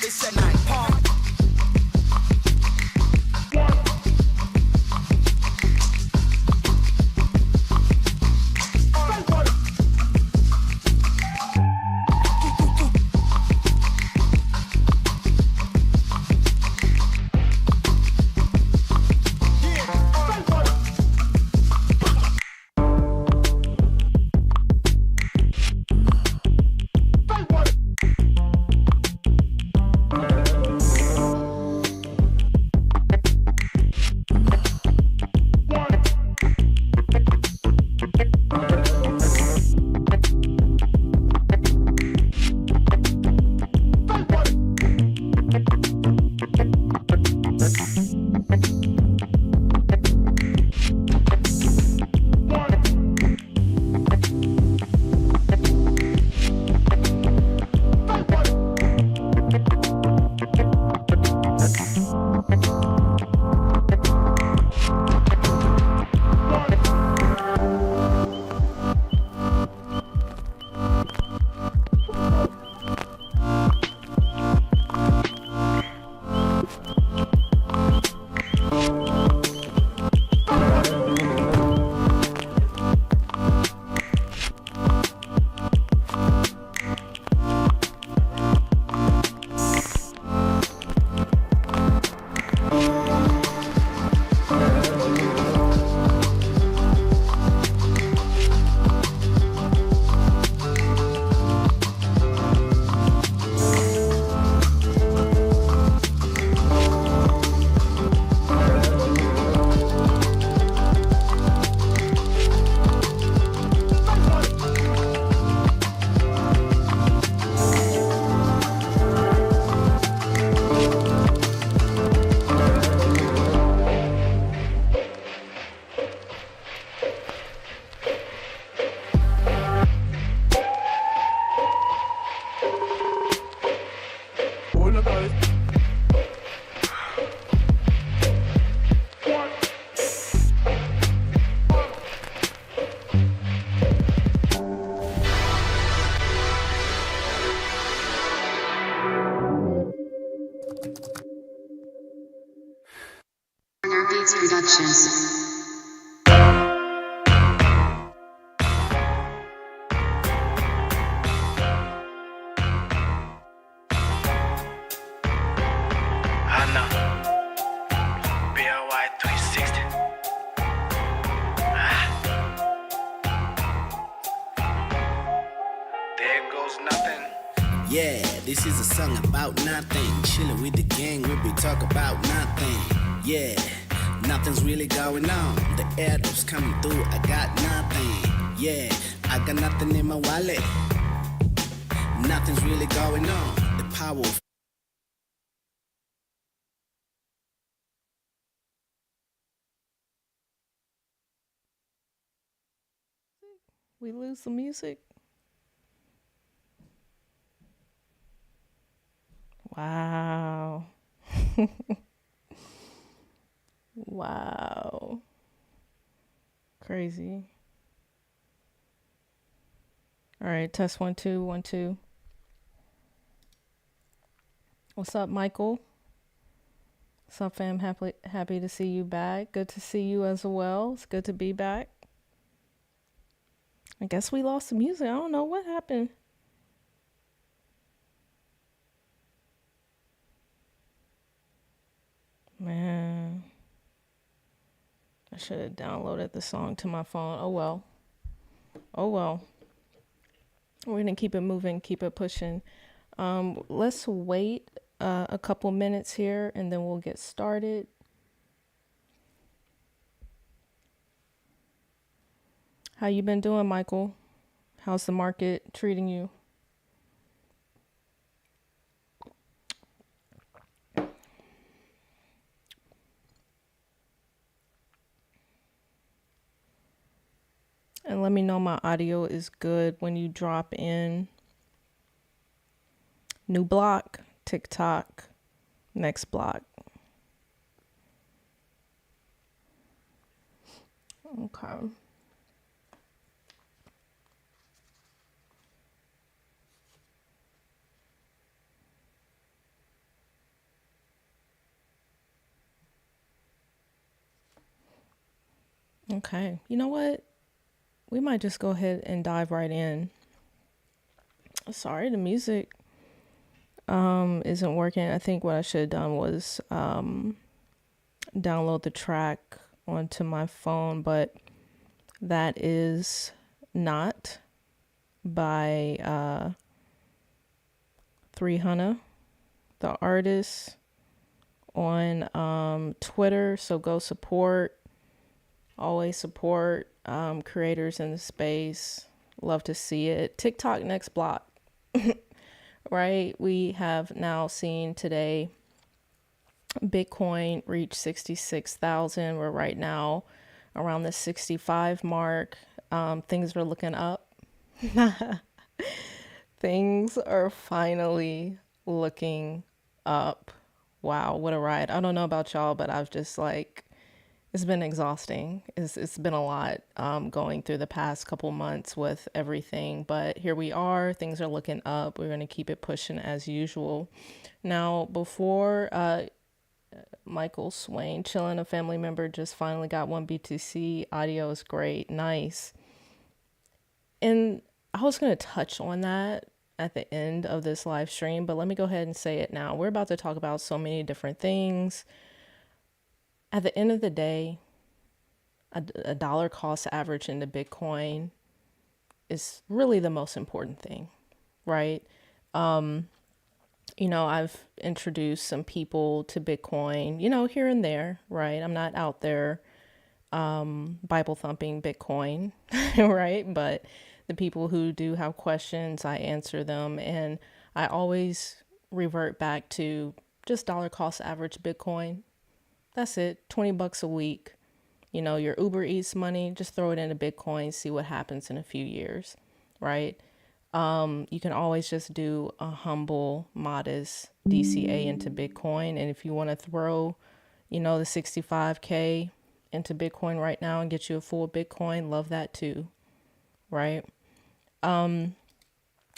this at night. Pump. Productions. Yeah, this is a song about nothing. Chillin' with the gang, we be talk about nothing. Yeah, nothing's really going on. The airdrop's coming through, I got nothing. Yeah, I got nothing in my wallet. Nothing's really going on. The power of we lose the music. Wow. Wow. Crazy. All right, test 1 2 1 2. What's up, Michael? What's up, fam? Happy to see you back. Good to see you as well. It's good to be back. I guess we lost the music. I don't know what happened. Man, I should have downloaded the song to my phone. Oh well. Oh well. We're gonna keep it moving, keep it pushing. Let's wait a couple minutes here and then we'll get started. How you been doing, Michael? How's the market treating you? And let me know my audio is good when you drop in. New block, TikTok, next block. Okay. Okay, you know what? We might just go ahead and dive right in. Sorry, the music isn't working. I think what I should have done was download the track onto my phone, but that is not by 300, the artist on Twitter. So go support. Always support creators in the space. Love to see it. TikTok next block. Right? We have now seen today Bitcoin reach 66,000. We're right now around the 65 mark. Things are looking up. Things are finally looking up. Wow, what a ride. I don't know about y'all, but I've just it's been exhausting. It's been a lot going through the past couple months with everything, but here we are. Things are looking up. We're going to keep it pushing as usual. Now, before Michael Swain, chilling, a family member just finally got 1 BTC. Audio is great. Nice. And I was going to touch on that at the end of this live stream, but let me go ahead and say it now. We're about to talk about so many different things. At the end of the day, a dollar cost average into Bitcoin is really the most important thing, right? I've introduced some people to Bitcoin, here and there, right? I'm not out there Bible thumping Bitcoin, right? But the people who do have questions, I answer them. And I always revert back to just dollar cost average Bitcoin. That's it. $20 a week. Your Uber Eats money, just throw it into Bitcoin, see what happens in a few years, right? You can always just do a humble, modest DCA into Bitcoin. And if you want to throw, the 65K into Bitcoin right now and get you a full Bitcoin, love that too, right?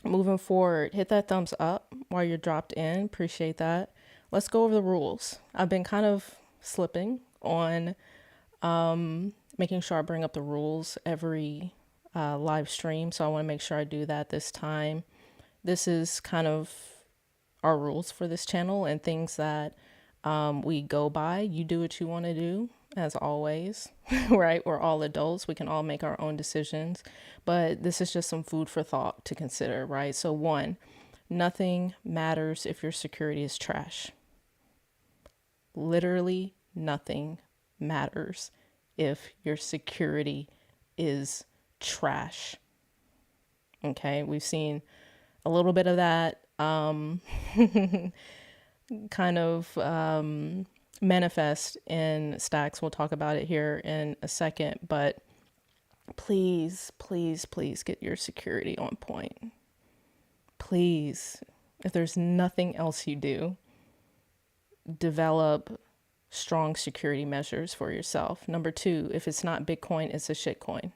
Moving forward, hit that thumbs up while you're dropped in. Appreciate that. Let's go over the rules. I've been kind of slipping on making sure I bring up the rules every live stream. So I want to make sure I do that this time. This is kind of our rules for this channel and things that we go by. You do what you want to do, as always, right? We're all adults. We can all make our own decisions, but this is just some food for thought to consider, right? So 1, nothing matters if your security is trash. Literally nothing matters if your security is trash. Okay, we've seen a little bit of that kind of manifest in stacks. We'll talk about it here in a second, but please, please, please get your security on point. Please, if there's nothing else you do, develop strong security measures for yourself. Number 2, if it's not Bitcoin, it's a shitcoin.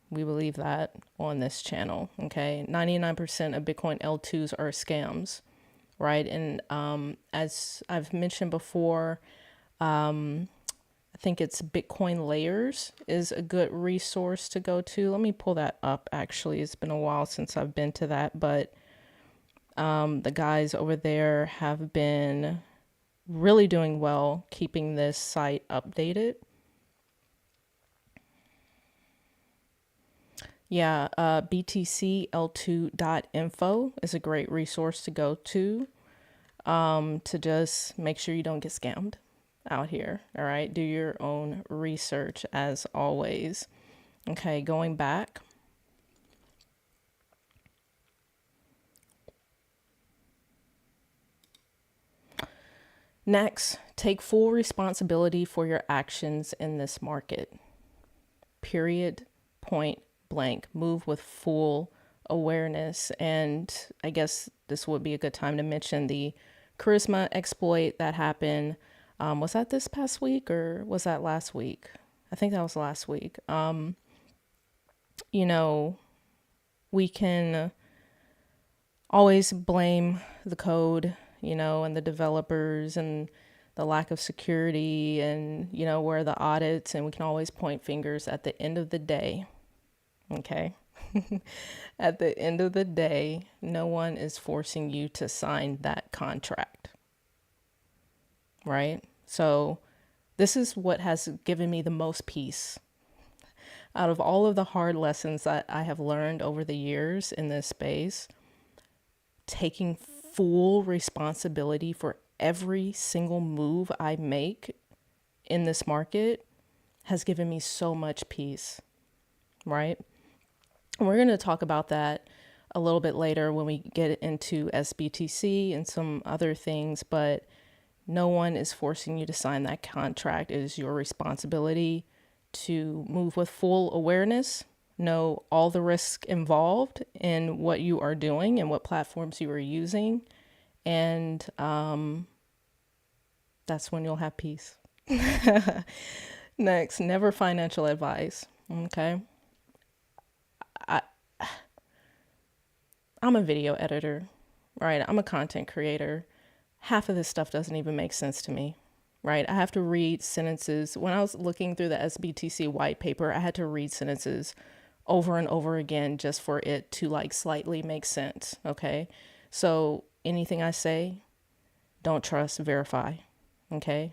We believe that on this channel, okay? 99% of Bitcoin L2s are scams, right? And as I've mentioned before, I think it's Bitcoin Layers is a good resource to go to. Let me pull that up, actually. It's been a while since I've been to that, but the guys over there have been really doing well keeping this site updated. Yeah, btcl2.info is a great resource to go to just make sure you don't get scammed out here. All right, do your own research as always. Okay, going back. Next, take full responsibility for your actions in this market. Period. Point blank. Move with full awareness. And I guess this would be a good time to mention the charisma exploit that happened. Was that this past week or was that last week? I think that was last week. We can always blame the code, and the developers and the lack of security and, you know, where the audits, and we can always point fingers at the end of the day. Okay. At the end of the day, no one is forcing you to sign that contract. Right? So this is what has given me the most peace. Out of all of the hard lessons that I have learned over the years in this space, taking full responsibility for every single move I make in this market has given me so much peace, right? And we're going to talk about that a little bit later when we get into sBTC and some other things, but no one is forcing you to sign that contract. It is your responsibility to move with full awareness, know all the risk involved in what you are doing and what platforms you are using. And that's when you'll have peace. Next, never financial advice. Okay. I'm a video editor, right? I'm a content creator. Half of this stuff doesn't even make sense to me, right? I have to read sentences. When I was looking through the sBTC white paper, I had to read sentences over and over again just for it to like slightly make sense, okay? So anything I say, don't trust, verify, okay?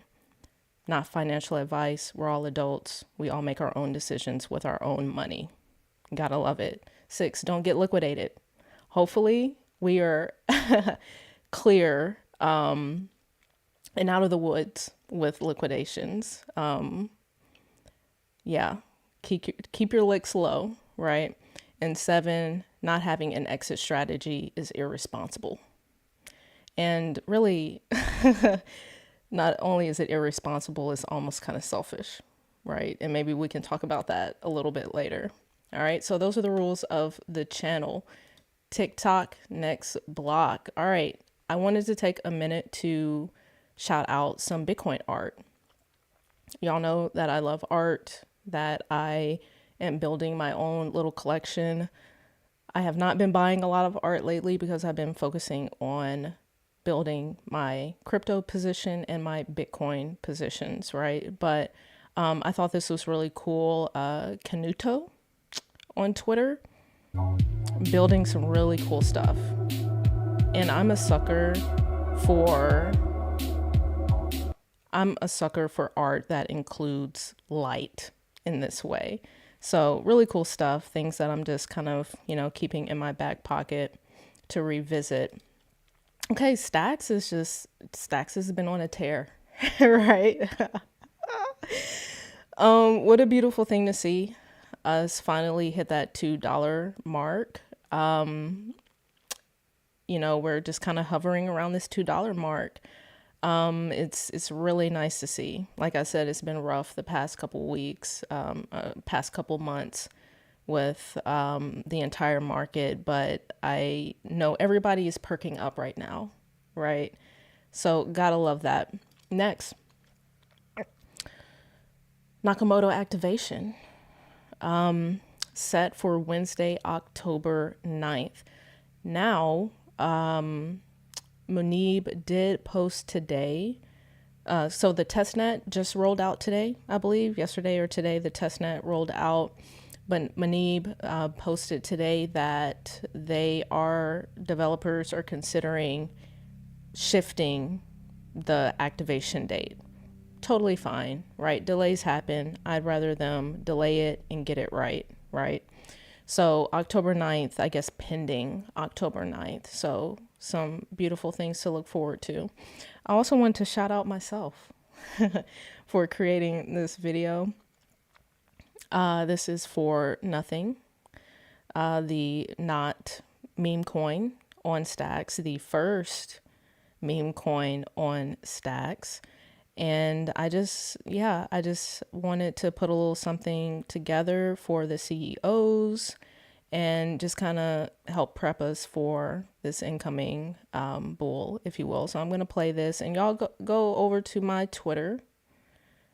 Not financial advice. We're all adults. We all make our own decisions with our own money. Gotta love it. 6, don't get liquidated. Hopefully we are clear and out of the woods with liquidations. Yeah, keep your licks low, right? And 7, not having an exit strategy is irresponsible. And really, not only is it irresponsible, it's almost kind of selfish, right? And maybe we can talk about that a little bit later. All right, so those are the rules of the channel. TikTok, next block. All right, I wanted to take a minute to shout out some Bitcoin art. Y'all know that I love art, that I am building my own little collection. I have not been buying a lot of art lately because I've been focusing on building my crypto position and my Bitcoin positions, right? But I thought this was really cool. Canuto on Twitter, building some really cool stuff. And I'm a sucker for art that includes light in this way. So really cool stuff, things that I'm just kind of, you know, keeping in my back pocket to revisit. Okay, Stacks has been on a tear, right? What a beautiful thing to see us finally hit that $2 mark. You know, we're just kind of hovering around this $2 mark. It's really nice to see. Like I said, it's been rough the past couple weeks, past couple months with the entire market, but I know everybody is perking up right now, right? So gotta love that. Next, Nakamoto Activation, set for Wednesday, October 9th. Now, Munib did post today. So the testnet just rolled out today, I believe, yesterday or today, the testnet rolled out. But Munib posted today that developers are considering shifting the activation date. Totally fine, right? Delays happen. I'd rather them delay it and get it right, right? So October 9th, I guess pending October 9th. So some beautiful things to look forward to. I also want to shout out myself for creating this video. This is for Nothing, the not meme coin on Stacks, the first meme coin on Stacks. And I just wanted to put a little something together for the CEOs and just kind of help prep us for this incoming bull, if you will. So I'm going to play this, and y'all go over to my Twitter,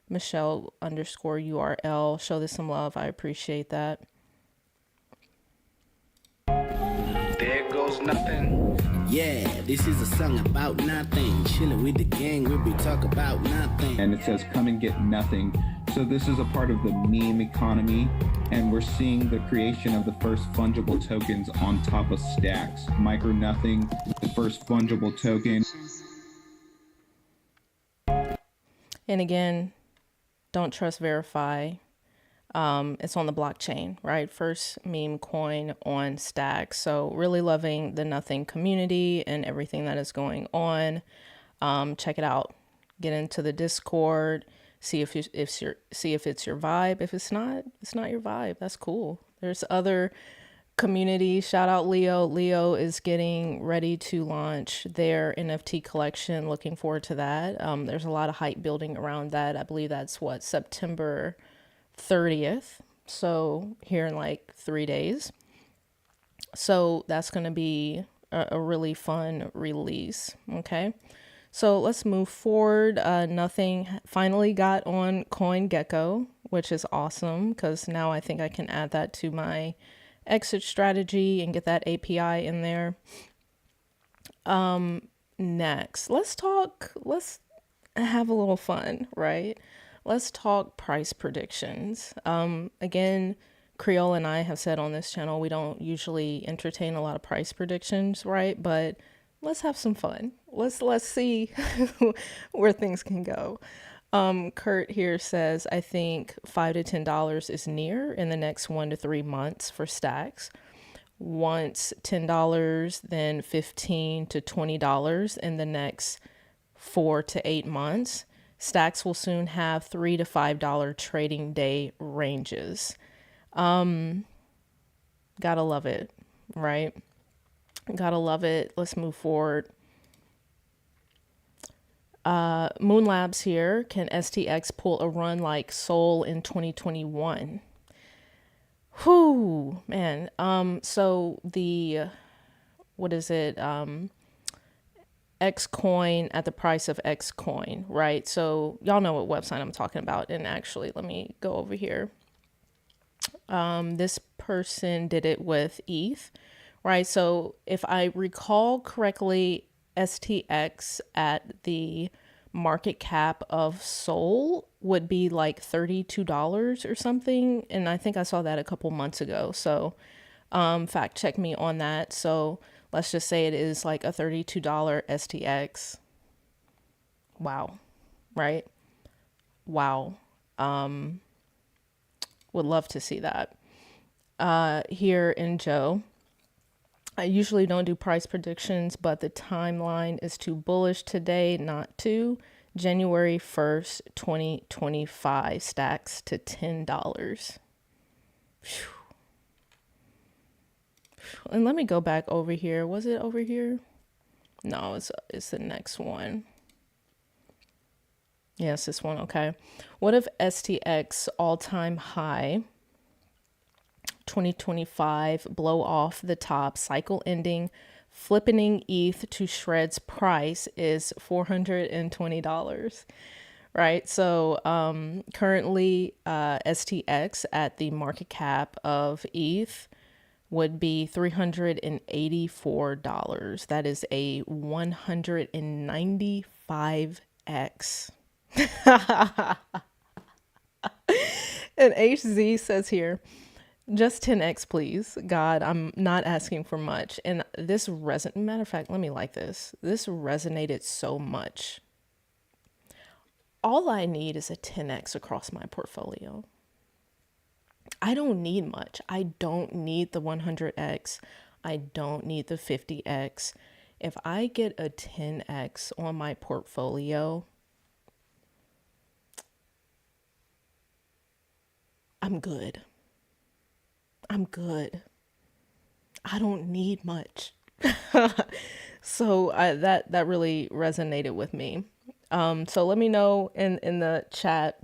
Michelle_URL. Show this some love. I appreciate that. There goes nothing. Yeah, this is a song about nothing. Chilling with the gang, we'll be talk about nothing. And it says, come and get nothing. So this is a part of the meme economy, and we're seeing the creation of the first fungible tokens on top of stacks. Micro Nothing, the first fungible token. And again, don't trust verify. It's on the blockchain, right? First meme coin on Stacks. So really loving the Nothing community and everything that is going on. Check it out. Get into the Discord. See if it's your vibe. If it's not your vibe. That's cool. There's other community. Shout out Leo. Leo is getting ready to launch their NFT collection. Looking forward to that. There's a lot of hype building around that. I believe that's September 30th. So here in like 3 days. So that's going to be a really fun release. Okay. So let's move forward. Nothing finally got on CoinGecko, which is awesome because now I think I can add that to my exit strategy and get that API in there. Next, let's have a little fun, right? Let's talk price predictions. Again, Creole and I have said on this channel, we don't usually entertain a lot of price predictions, right? But let's have some fun. Let's see where things can go. Kurt here says, I think $5 to $10 is near in the next 1 to 3 months for stacks. Once $10, then $15 to $20 in the next 4 to 8 months. Stacks will soon have $3 to $5 trading day ranges. Gotta love it, right? Gotta love it. Let's move forward. Moon Labs here. Can STX pull a run like Sol in 2021? Whoo, man. So the, what is it? X coin at the price of X coin, right? So y'all know what website I'm talking about. And actually, let me go over here. This person did it with ETH, right? So if I recall correctly, STX at the market cap of Sol would be like $32 or something. And I think I saw that a couple months ago. So fact check me on that. So let's just say it is like a $32 STX. Wow. Right? Wow. Would love to see that. Here in Joe, I usually don't do price predictions, but the timeline is too bullish today, not to. January 1st, 2025, stacks to $10. Whew. And let me go back over here. Was it over here? No, it's the next one. Yes, this one. Okay. What if STX all-time high 2025 blow off the top, cycle ending, flipping ETH to shreds price is $420, right? So currently STX at the market cap of ETH would be $384. That is a 195x. And HZ says here, just 10x, please. God, I'm not asking for much. And this matter of fact, let me like this. This resonated so much. All I need is a 10x across my portfolio. I don't need much. I don't need the 100x. I don't need the 50x. If I get a 10x on my portfolio, I'm good. I'm good. I don't need much. So that really resonated with me. So let me know in the chat,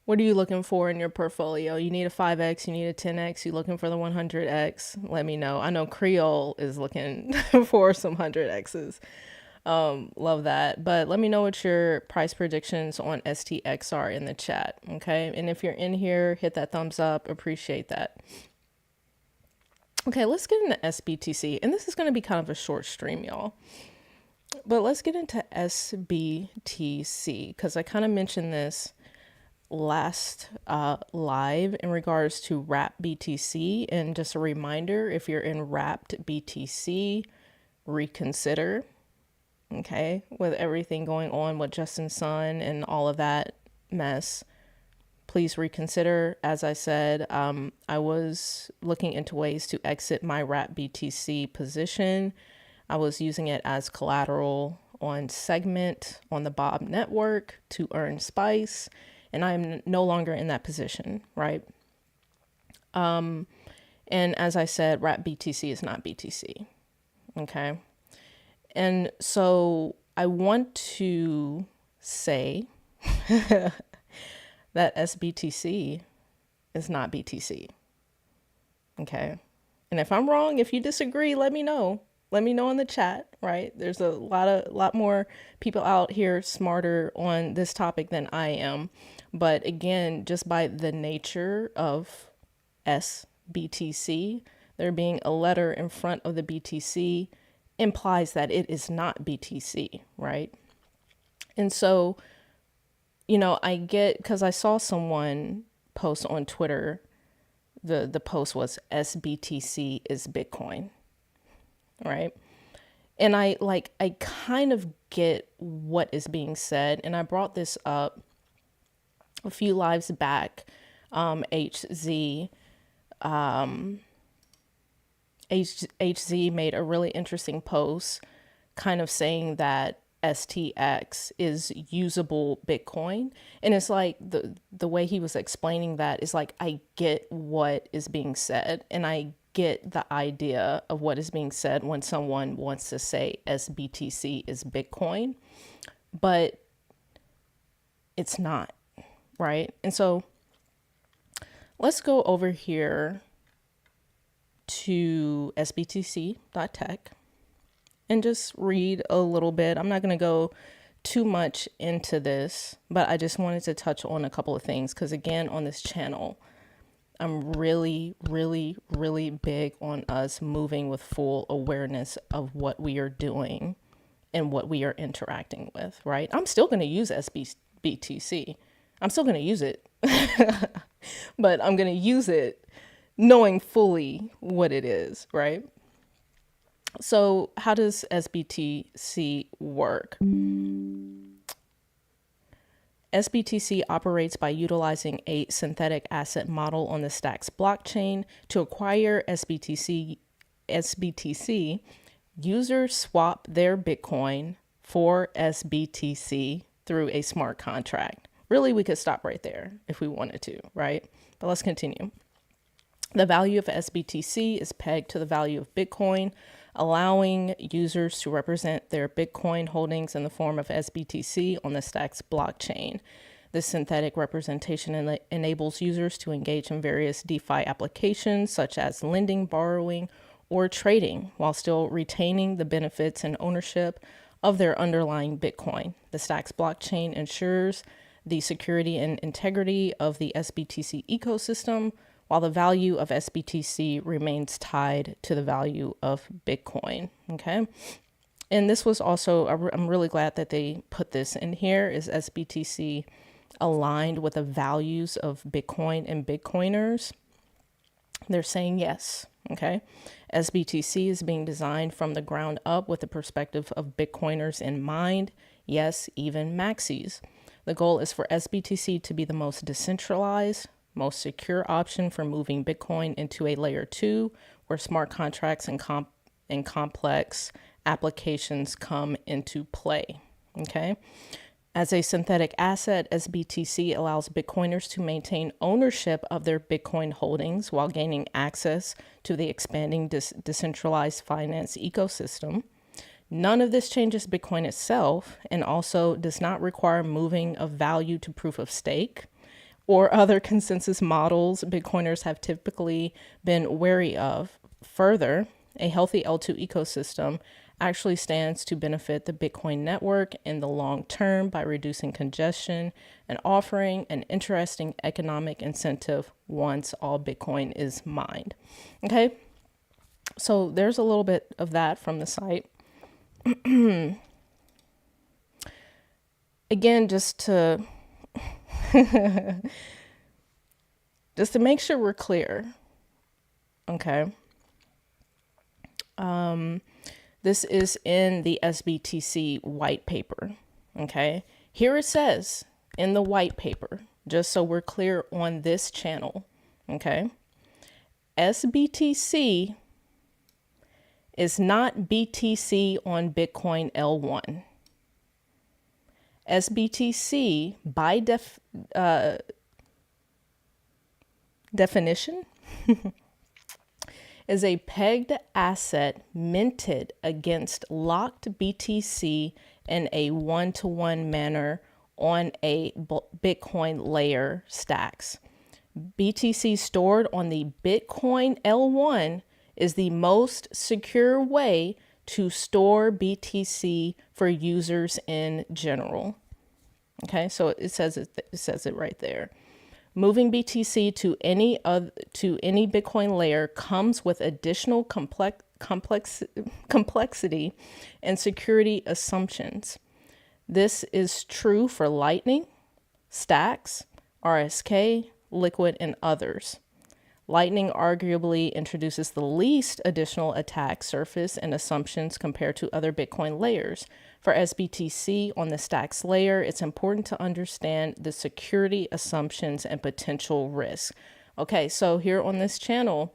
what are you looking for in your portfolio? You need a 5x, you need a 10x, you looking for the 100x? Let me know. I know Creole is looking for some 100x's. Love that. But let me know what your price predictions on STX are in the chat. Okay. And if you're in here, hit that thumbs up. Appreciate that. Okay, let's get into sBTC. And this is going to be kind of a short stream, y'all. But let's get into sBTC because I kind of mentioned this last live in regards to wrap BTC. And just a reminder, if you're in wrapped BTC, reconsider. Okay, with everything going on with Justin Sun and all of that mess, please reconsider. As I said, I was looking into ways to exit my wrap BTC position. I was using it as collateral on Segment on the Bob network to earn Spice, and I'm no longer in that position, right? And as I said, wrap BTC is not BTC. Okay. And so I want to say that sBTC is not BTC. Okay. And if I'm wrong, if you disagree, let me know. Let me know in the chat, right? There's a lot more people out here smarter on this topic than I am. But again, just by the nature of sBTC, there being a letter in front of the BTC implies that it is not BTC, right? And so, you know, I get, because I saw someone post on Twitter, the post was sBTC is Bitcoin, right? And I kind of get what is being said. And I brought this up a few lives back. HZ made a really interesting post kind of saying that STX is usable Bitcoin. And it's like the way he was explaining that is like, I get what is being said and I get the idea of what is being said when someone wants to say sBTC is Bitcoin, but it's not, right? And so let's go over here to sbtc.tech and just read a little bit. I'm not going to go too much into this, but I just wanted to touch on a couple of things because again, on this channel, I'm really, really, really big on us moving with full awareness of what we are doing and what we are interacting with, right? I'm still going to use sBTC. I'm still going to use it, but I'm going to use it knowing fully what it is, right? So how does sBTC work? sBTC operates by utilizing a synthetic asset model on the STX blockchain. To acquire sBTC, users swap their Bitcoin for sBTC through a smart contract. Really, we could stop right there if we wanted to, right? But let's continue. The value of sBTC is pegged to the value of Bitcoin, allowing users to represent their Bitcoin holdings in the form of sBTC on the STX blockchain. This synthetic representation enables users to engage in various DeFi applications such as lending, borrowing, or trading while still retaining the benefits and ownership of their underlying Bitcoin. The STX blockchain ensures the security and integrity of the sBTC ecosystem, while the value of sBTC remains tied to the value of Bitcoin, okay? And this was also, I'm really glad that they put this in here, is sBTC aligned with the values of Bitcoin and Bitcoiners? They're saying yes, okay? sBTC is being designed from the ground up with the perspective of Bitcoiners in mind, yes, even maxis. The goal is for sBTC to be the most decentralized, most secure option for moving Bitcoin into a layer 2 where smart contracts and complex applications come into play, okay? As a synthetic asset, sBTC allows Bitcoiners to maintain ownership of their Bitcoin holdings while gaining access to the expanding decentralized finance ecosystem. None of this changes Bitcoin itself and also does not require moving of value to proof of stake or other consensus models Bitcoiners have typically been wary of. Further, a healthy L2 ecosystem actually stands to benefit the Bitcoin network in the long term by reducing congestion and offering an interesting economic incentive once all Bitcoin is mined. Okay, So there's a little bit of that from the site. Again, just to make sure we're clear. Okay. This is in the sBTC white paper. Okay. Here it says in the white paper, just so we're clear on this channel. Okay. sBTC is not BTC on Bitcoin L1. sBTC by definition is a pegged asset minted against locked BTC in a one-to-one manner on a Bitcoin layer stacks. BTC stored on the Bitcoin L1 is the most secure way to store BTC for users in general. Okay, so it says it right there. Moving BTC to any Bitcoin layer comes with additional complexity and security assumptions. This is true for Lightning, Stacks, RSK, Liquid, and others. Lightning arguably introduces the least additional attack surface and assumptions compared to other Bitcoin layers. For sBTC on the Stacks layer, it's important to understand the security assumptions and potential risks. Okay, so here on this channel,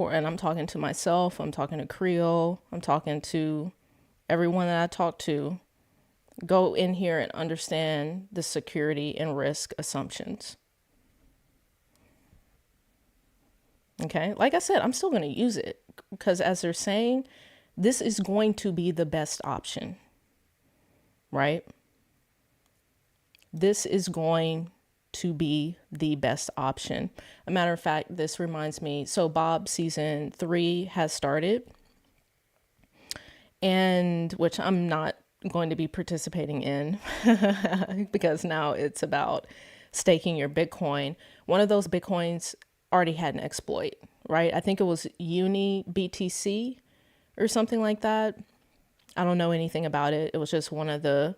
and I'm talking to myself, I'm talking to Creole, I'm talking to everyone that I talk to, go in here and understand the security and risk assumptions. Okay, like I said, I'm still going to use it because as they're saying, this is going to be the best option, right? This is going to be the best option. A matter of fact, this reminds me, so Bob season 3 has started, and which I'm not going to be participating in because now it's about staking your Bitcoin. One of those Bitcoins already had an exploit, right? I think it was Uni BTC or something like that. I don't know anything about it. It was just one of the,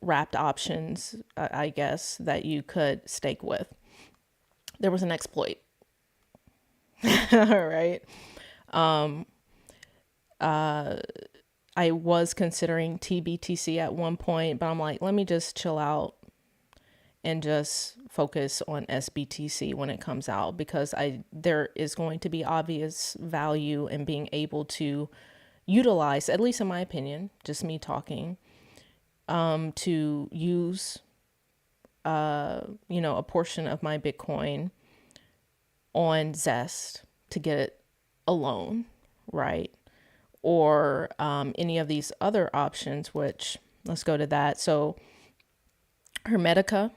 wrapped options, I guess, that you could stake with. There was an exploit. All right. I was considering TBTC at one point, but I'm like, let me just chill out and just focus on sBTC when it comes out, because there is going to be obvious value in being able to utilize, at least in my opinion, just me talking, to use, a portion of my Bitcoin on Zest to get it a loan, right? Or any of these other options, which let's go to that. So Hermetica,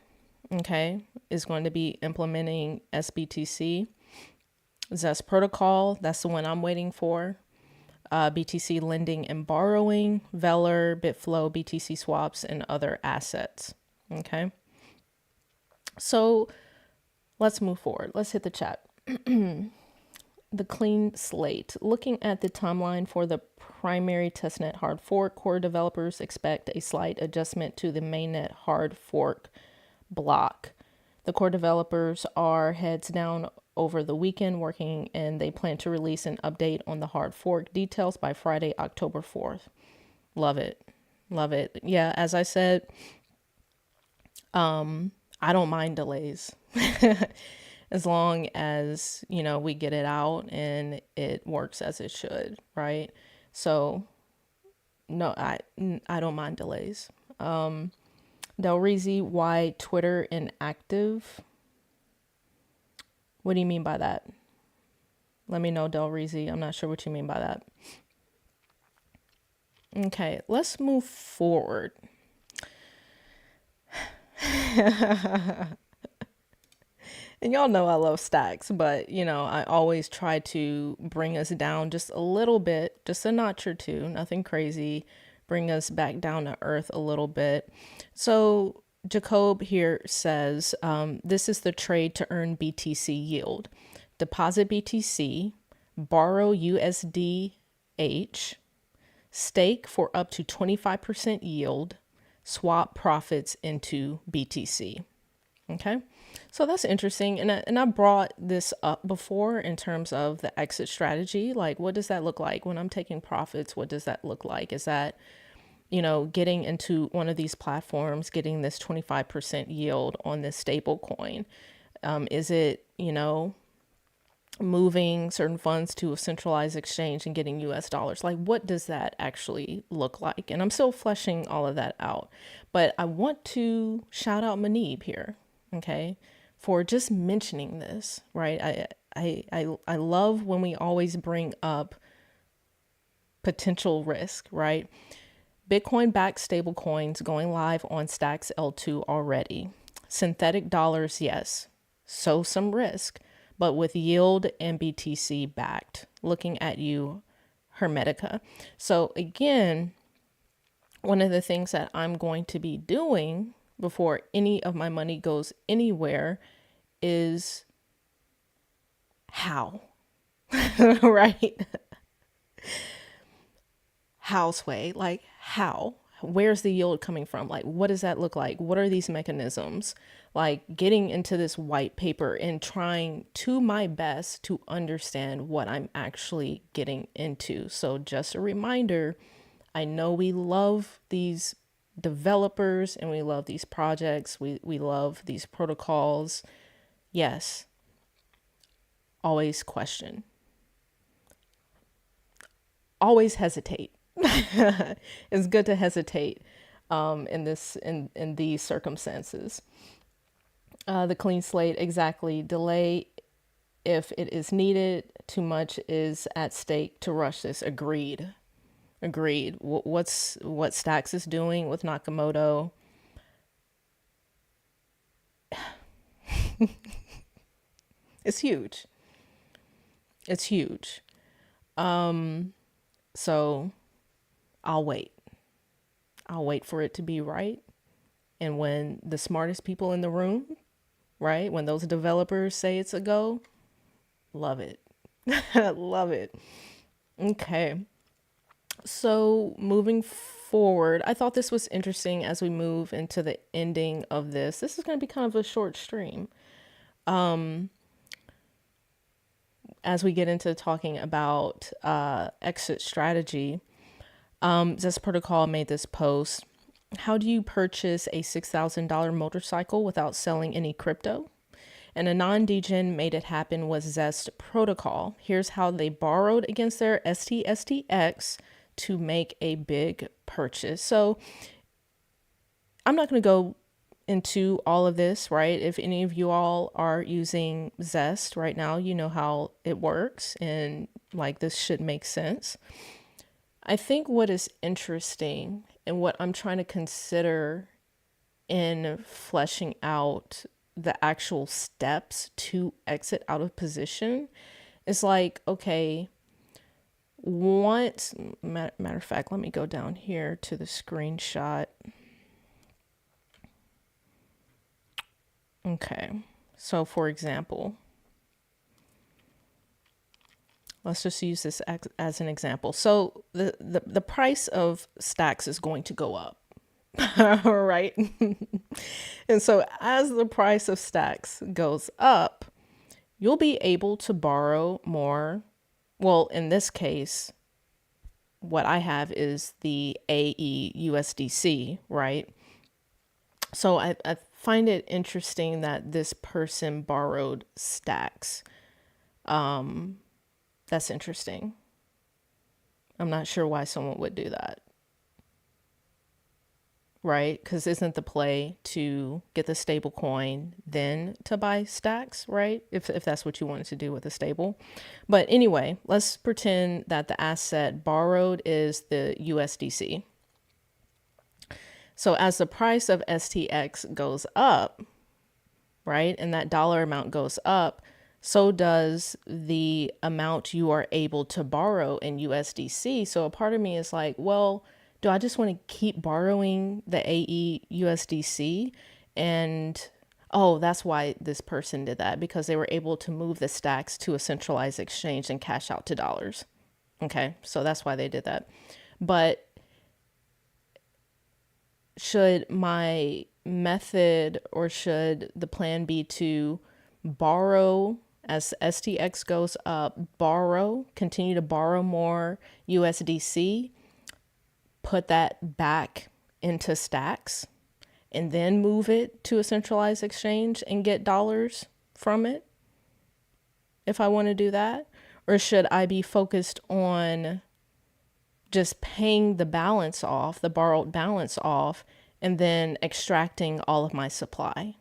okay, is going to be implementing sBTC. Zest Protocol, that's the one I'm waiting for. BTC lending and borrowing, Velar, Bitflow, BTC swaps, and other assets. Okay. So let's move forward. Let's hit the chat. The clean slate. Looking at the timeline for the primary testnet hard fork, core developers expect a slight adjustment to the mainnet hard fork block. The core developers are heads down over the weekend working, and they plan to release an update on the hard fork details by Friday, October 4th. Love it. Love it. Yeah, as I said, I don't mind delays. As long as, we get it out and it works as it should, right? So, no, I don't mind delays. Del Rizzi, why Twitter inactive? What do you mean by that? Let me know, Del Rizzi. I'm not sure what you mean by that. Okay, let's move forward. And y'all know I love stacks, but, I always try to bring us down just a little bit, just a notch or two, nothing crazy, bring us back down to earth a little bit. So Jacob here says, this is the trade to earn BTC yield. Deposit BTC, borrow USDH, stake for up to 25% yield, swap profits into BTC. Okay, so that's interesting. And I brought this up before in terms of the exit strategy. Like, what does that look like when I'm taking profits? What does that look like? Is that, getting into one of these platforms, getting this 25% yield on this stable coin? Is it, moving certain funds to a centralized exchange and getting US dollars? Like, what does that actually look like? And I'm still fleshing all of that out. But I want to shout out Manib here, okay, for just mentioning this, right? I love when we always bring up potential risk, right? Bitcoin-backed stable coins going live on Stacks L2 already. Synthetic dollars, yes. So some risk, but with yield and BTC backed. Looking at you, Hermetica. So again, one of the things that I'm going to be doing before any of my money goes anywhere is how, right? How, Sway? Like, how? Where's the yield coming from? Like, what does that look like? What are these mechanisms? Like, getting into this white paper and trying to my best to understand what I'm actually getting into. So just a reminder, I know we love these developers and we love these projects. We love these protocols. Yes. Always question. Always hesitate. It's good to hesitate in these circumstances. The clean slate, exactly. Delay if it is needed. Too much is at stake to rush this. Agreed. What Stacks is doing with Nakamoto? It's huge. It's huge. So I'll wait. I'll wait for it to be right. And when the smartest people in the room, right, when those developers say it's a go, love it. Love it. Okay. So moving forward, I thought this was interesting as we move into the ending of this. This is going to be kind of a short stream. As we get into talking about exit strategy, Zest Protocol made this post. How do you purchase a $6,000 motorcycle without selling any crypto? And a non-degen made it happen with Zest Protocol. Here's how they borrowed against their STX to make a big purchase. So I'm not going to go into all of this, right? If any of you all are using Zest right now, you know how it works, and like this should make sense. I think what is interesting and what I'm trying to consider in fleshing out the actual steps to exit out of position is like, okay, matter of fact, let me go down here to the screenshot. Okay, so for example, let's just use this as an example. So the price of Stacks is going to go up, right? And so as the price of Stacks goes up, you'll be able to borrow more. Well, in this case, what I have is the AE/USDC, right? So I find it interesting that this person borrowed Stacks. That's interesting. I'm not sure why someone would do that. Right? Because isn't the play to get the stable coin, then to buy Stacks, right? If that's what you wanted to do with the stable. But anyway, let's pretend that the asset borrowed is the USDC. So as the price of STX goes up, right, and that dollar amount goes up, so does the amount you are able to borrow in USDC. So a part of me is like, well, do I just want to keep borrowing the AE USDC? And oh, that's why this person did that, because they were able to move the stacks to a centralized exchange and cash out to dollars. Okay, so that's why they did that. But should my method, or should the plan be to borrow as STX goes up, continue to borrow more USDC, put that back into stacks, and then move it to a centralized exchange and get dollars from it if I want to do that? Or should I be focused on just paying the balance off, the borrowed balance off, and then extracting all of my supply,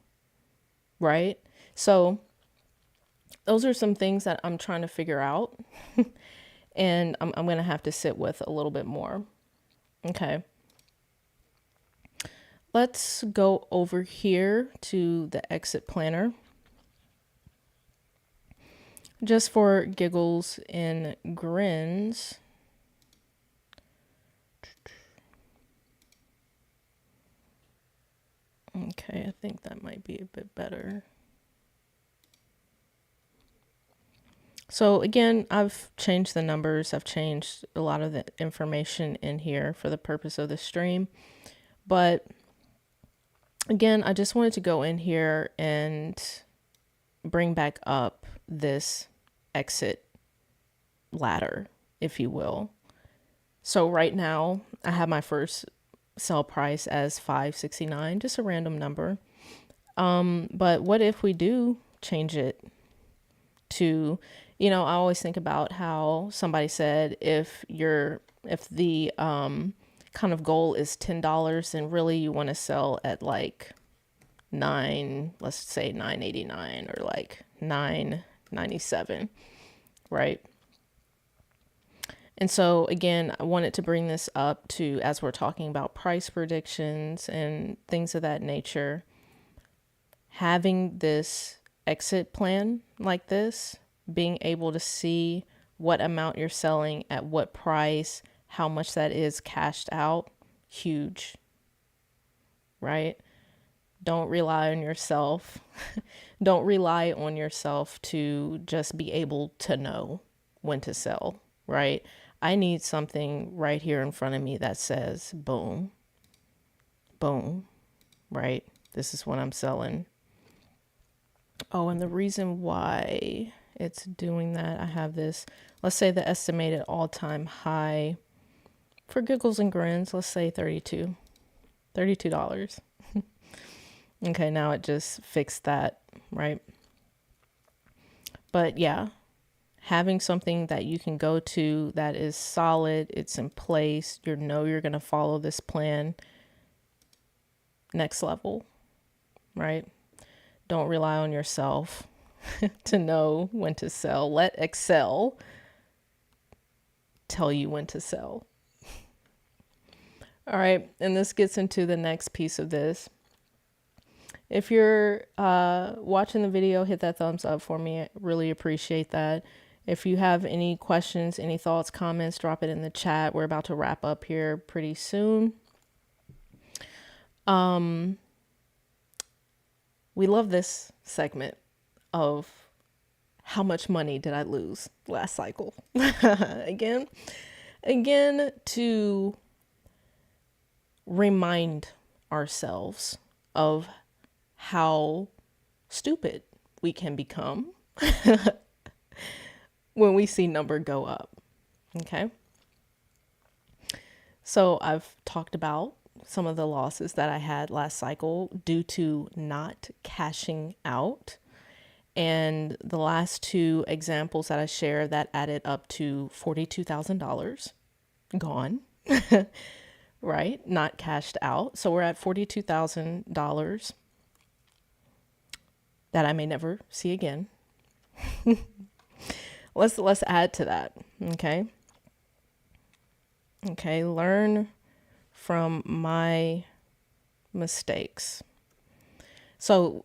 right? So those are some things that I'm trying to figure out and I'm going to have to sit with a little bit more. Okay. Let's go over here to the exit planner. Just for giggles and grins. Okay, I think that might be a bit better. So again, I've changed the numbers. I've changed a lot of the information in here for the purpose of the stream. But again, I just wanted to go in here and bring back up this exit ladder, if you will. So right now I have my first sell price as 569, just a random number. But what if we do change it to, I always think about how somebody said, if the kind of goal is $10, then really you want to sell at like let's say 989 or like 997, right? And so again, I wanted to bring this up to, as we're talking about price predictions and things of that nature, having this exit plan like this, being able to see what amount you're selling at what price, how much that is cashed out, huge, right? Don't rely on yourself. Don't rely on yourself to just be able to know when to sell, right? I need something right here in front of me that says, boom, boom, right? This is what I'm selling. Oh, and the reason why it's doing that, I have this, let's say the estimated all-time high for giggles and grins, let's say $32. Okay, now it just fixed that, right? But yeah, having something that you can go to that is solid, it's in place, you're going to follow this plan, next level, right? Don't rely on yourself to know when to sell. Let Excel tell you when to sell. All right, and this gets into the next piece of this. If you're watching the video, hit that thumbs up for me. I really appreciate that. If you have any questions, any thoughts, comments, drop it in the chat. We're about to wrap up here pretty soon. We love this segment of how much money did I lose last cycle? Again, to remind ourselves of how stupid we can become when we see number go up. Okay. So I've talked about some of the losses that I had last cycle due to not cashing out. And the last two examples that I share, that added up to $42,000 gone, right? Not cashed out. So we're at $42,000 that I may never see again. Let's add to that. Okay. Learn from my mistakes. So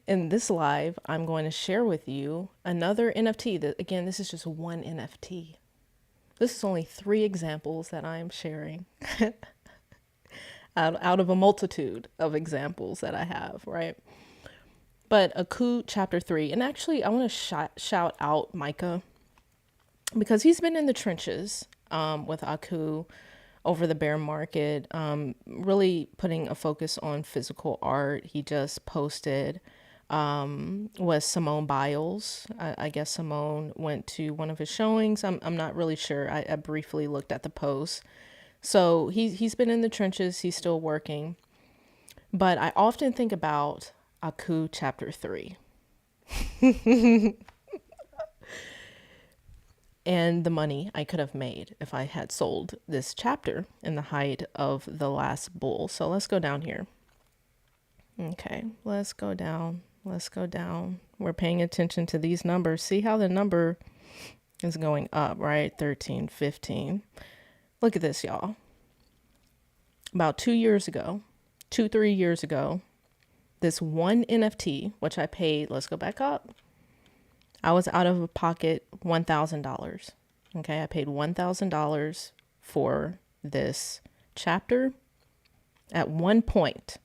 in this live, I'm going to share with you another NFT that, again, this is just one NFT. This is only 3 examples that I am sharing out of a multitude of examples that I have, right? But Aku chapter 3, and actually I want to shout out Micah, because he's been in the trenches with Aku over the bear market, really putting a focus on physical art. He just posted was Simone Biles. I guess Simone went to one of his showings. I'm not really sure. I briefly looked at the post. So he's been in the trenches. He's still working. But I often think about Aku chapter 3. And the money I could have made if I had sold this chapter in the height of the last bull. So let's go down here. Okay, let's go down. Let's go down. We're paying attention to these numbers. See how the number is going up, right? 13, 15. Look at this, y'all. About 3 years ago, this one NFT, which I paid, let's go back up. I was out of pocket $1,000. Okay, I paid $1,000 for this chapter. At one point,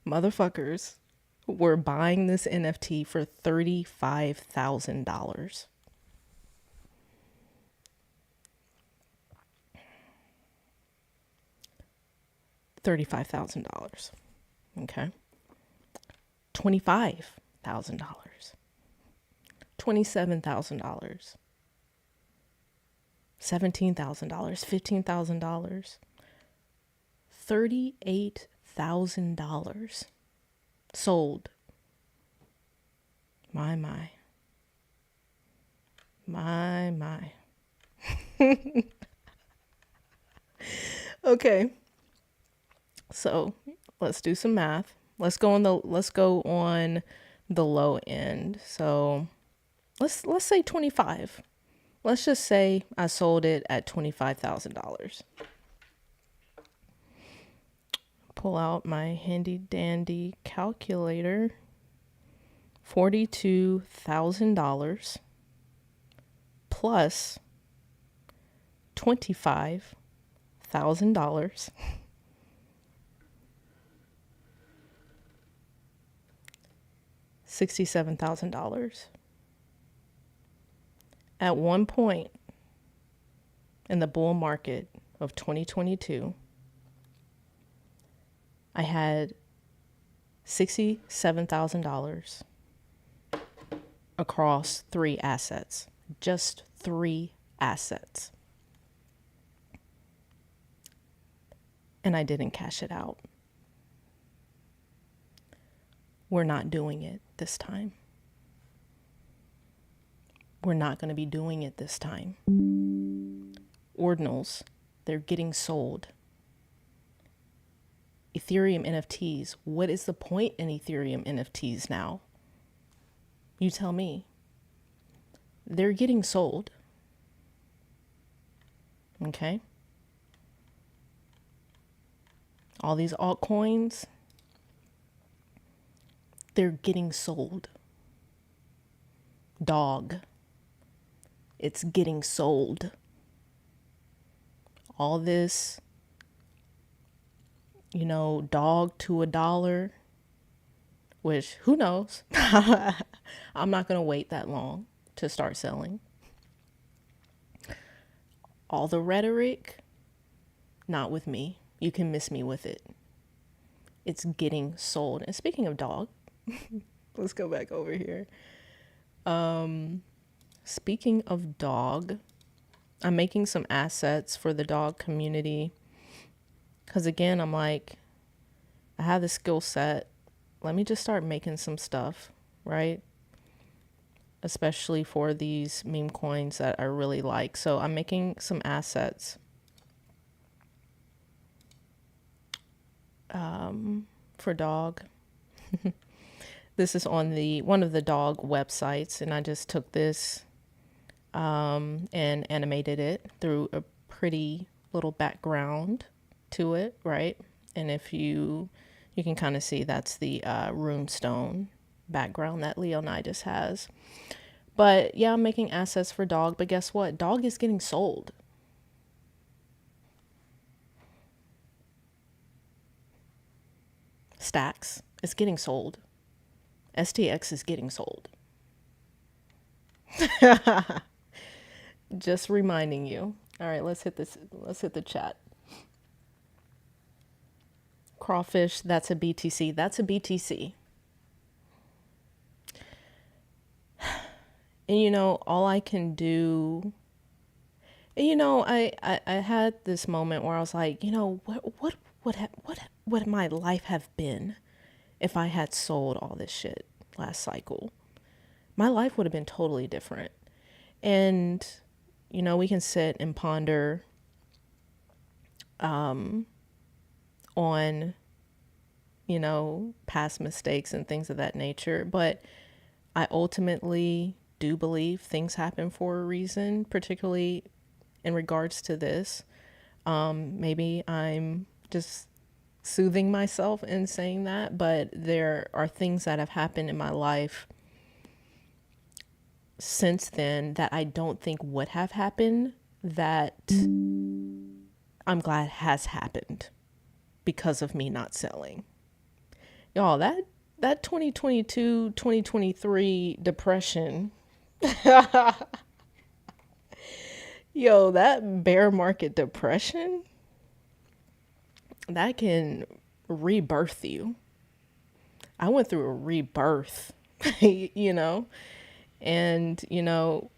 motherfuckers were buying this NFT for $35,000. $35,000. Okay. $25,000. $27,000. $17,000. $15,000. $38,000 sold. My. Okay. So let's do some math. Let's go on the low end. So let's say 25. Let's just say I sold it at $25,000. Pull out my handy dandy calculator. $42,000 plus $25,000. $67,000. At one point in the bull market of 2022, I had $67,000 across 3 assets, just 3 assets. And I didn't cash it out. We're not doing it this time. We're not going to be doing it this time. Ordinals, they're getting sold. Ethereum NFTs, what is the point in Ethereum NFTs now? You tell me. They're getting sold. Okay? All these altcoins, they're getting sold. Dog, it's getting sold. All this, dog to $1, which who knows? I'm not going to wait that long to start selling. All the rhetoric, not with me. You can miss me with it. It's getting sold. And speaking of dog, let's go back over here. Speaking of dog, I'm making some assets for the dog community. Because again, I'm like, I have the skill set. Let me just start making some stuff, right? Especially for these meme coins that I really like. So I'm making some assets. For dog. This is on one of the dog websites, and I just took this and animated it through a pretty little background to it, right? And if you can kind of see that's the runestone background that Leonidas has. But yeah, I'm making assets for dog, but guess what? Dog is getting sold. Stacks is getting sold. STX is getting sold. Just reminding you. All right, let's hit this. Let's hit the chat. Crawfish, that's a BTC. That's a BTC. And you know, all I can do, and you know, I had this moment where I was like, you know, what would my life have been if I had sold all this shit last cycle? My life would have been totally different. And you know, we can sit and ponder on, you know, past mistakes and things of that nature, but I ultimately do believe things happen for a reason, particularly in regards to this. Maybe I'm just soothing myself in saying that, but there are things that have happened in my life since then that I don't think would have happened, that I'm glad has happened because of me not selling. Y'all, that 2022, 2023 depression, yo, that bear market depression, that can rebirth you. I went through a rebirth, you know, and, you know,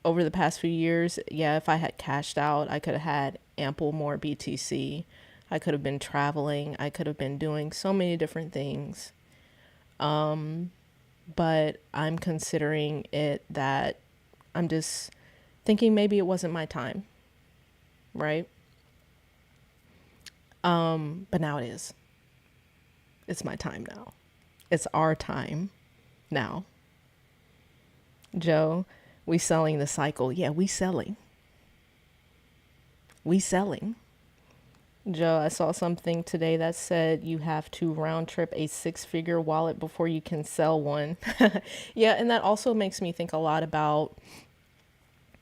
over the past few years, yeah, if I had cashed out, I could have had ample more BTC. I could have been traveling. I could have been doing so many different things. But I'm considering it that I'm just thinking maybe it wasn't my time, right? But now it is. It's my time now. It's our time now. Joe, we selling the cycle. Yeah, we selling. We selling. Joe, I saw something today that said you have to round trip a 6-figure wallet before you can sell one. Yeah, and that also makes me think a lot about,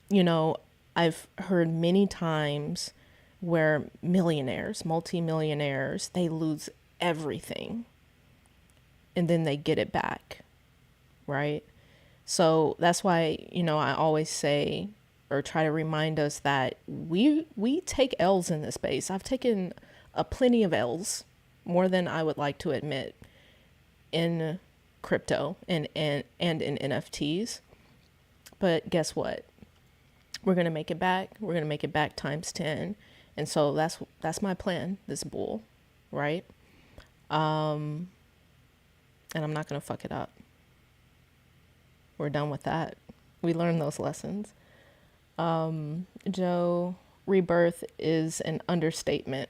you know, I've heard many times where millionaires, multimillionaires, they lose everything and then they get it back, right? So that's why, you know, I always say or try to remind us that we take L's in this space. I've taken a plenty of L's, more than I would like to admit, in crypto and in NFTs. But guess what? We're going to make it back. We're going to make it back times 10. And so that's my plan, this bull, right? And I'm not going to fuck it up. We're done with that. We learned those lessons. Joe, rebirth is an understatement.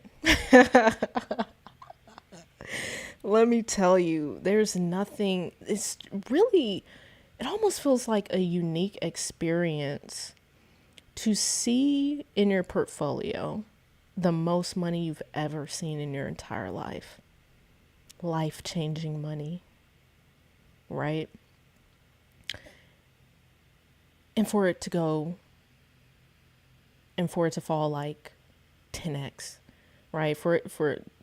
Let me tell you, there's nothing, it's really, it almost feels like a unique experience to see in your portfolio the most money you've ever seen in your entire life. Life-changing money, right? And for it to go, and for it to fall like 10x, right? For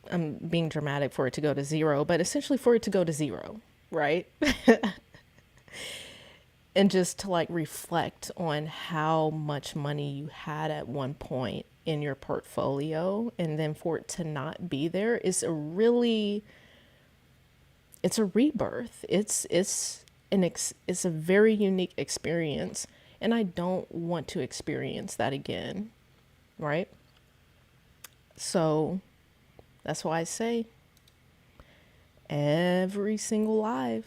I'm being dramatic, for it to go to zero, but essentially for it to go to zero, right? And just to like reflect on how much money you had at one point in your portfolio, and then for it to not be there is a really, it's a rebirth. It's a very unique experience, and I don't want to experience that again, right? So that's why I say every single live,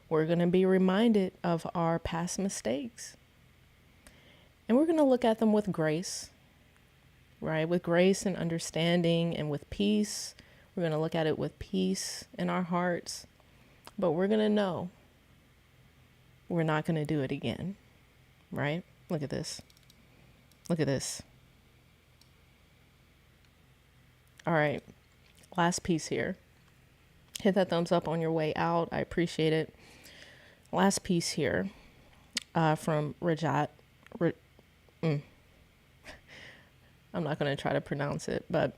we're going to be reminded of our past mistakes. And we're going to look at them with grace, right? With grace and understanding and with peace. We're going to look at it with peace in our hearts. But we're going to know we're not going to do it again, right? Look at this. Look at this. All right. Last piece here. Hit that thumbs up on your way out. I appreciate it. Last piece here. from Rajat. I'm not going to try to pronounce it, but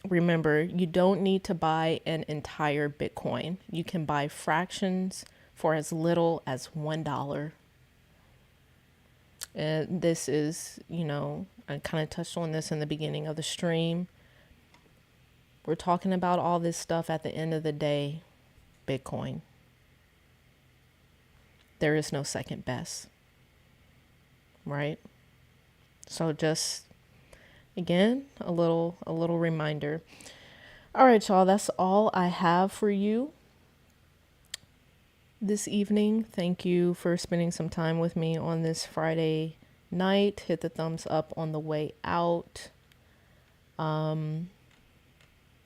remember, you don't need to buy an entire Bitcoin. You can buy fractions for as little as $1. And this is, I kind of touched on this in the beginning of the stream. We're talking about all this stuff at the end of the day, Bitcoin. There is no second best, right? So just, again, a little reminder. All right, y'all, that's all I have for you this evening. Thank you for spending some time with me on this Friday night. Hit the thumbs up on the way out.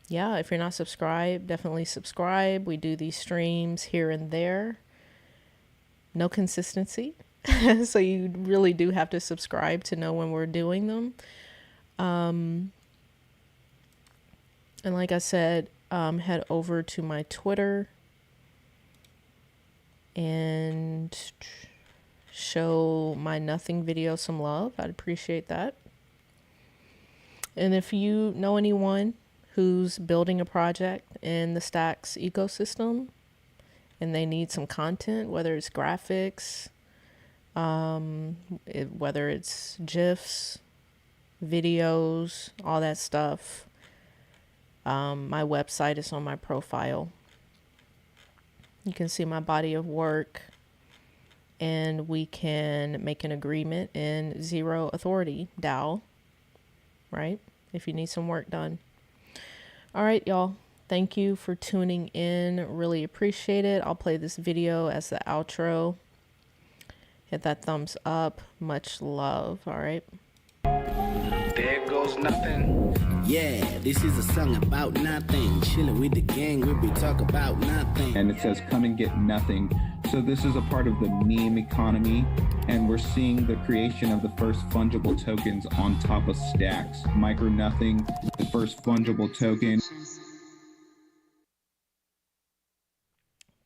Yeah, if you're not subscribed, definitely subscribe. We do these streams here and there. No consistency. So you really do have to subscribe to know when we're doing them. And like I said, head over to my Twitter and show my nothing video some love. I'd appreciate that. And if you know anyone who's building a project in the STX ecosystem and they need some content, whether it's graphics, whether it's GIFs, videos, all that stuff, my website is on my profile. You can see my body of work, and we can make an agreement in Zero Authority DAO, right? If you need some work done. All right, y'all. Thank you for tuning in. Really appreciate it. I'll play this video as the outro. Hit that thumbs up. Much love. All right. There goes nothing. Yeah, this is a song about nothing. Chilling with the gang, we talk about nothing. And it says, come and get nothing. So this is a part of the meme economy, and we're seeing the creation of the first fungible tokens on top of stacks. Micro nothing, the first fungible token.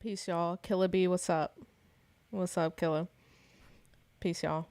Peace, y'all. Killer B, what's up? What's up, Killer? Peace, y'all.